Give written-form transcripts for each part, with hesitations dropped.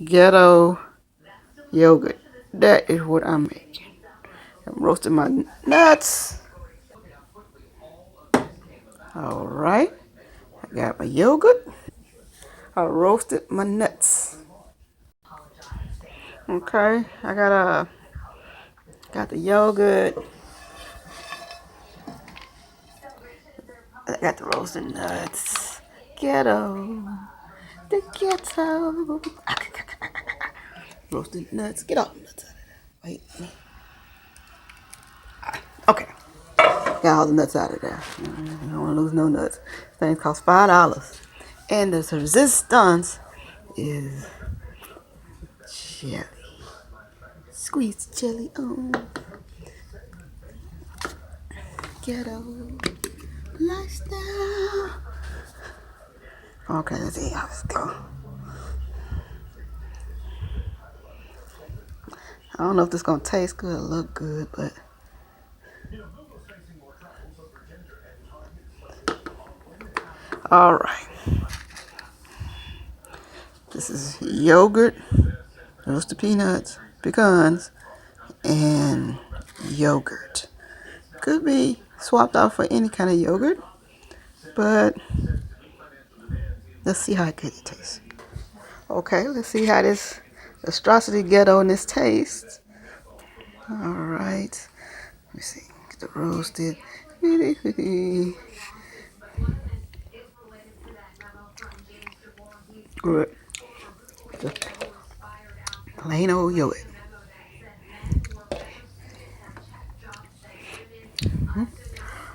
Ghetto Yogurt. That is what I'm making. I'm roasting my nuts. All right. I got my yogurt. I roasted my nuts. Okay. Got the yogurt. I got the roasted nuts. Ghetto. The ghetto. Roasted nuts. Get all the nuts out of there. Wait. Okay. Got all the nuts out of there. I don't want to lose no nuts. This thing costs $5. And the resistance is jelly. Squeeze jelly on. Ghetto lifestyle. Okay, let's see how this go. I don't know if this gonna taste good or look good, but all right. This is yogurt, roasted peanuts, pecans, and yogurt. Could be swapped out for any kind of yogurt, but let's see how good it tastes. Okay, let's see how this atrocity ghetto in this tastes. All right. Let me see. Get the roasted. Good. Just plain old yogurt.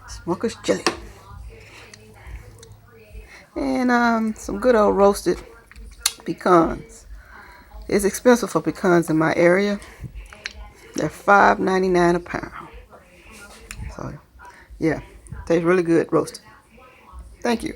Smoker's jelly. And some good old roasted pecans. It's expensive for pecans in my area. They're $5.99 a pound. So, yeah, tastes really good roasted. Thank you.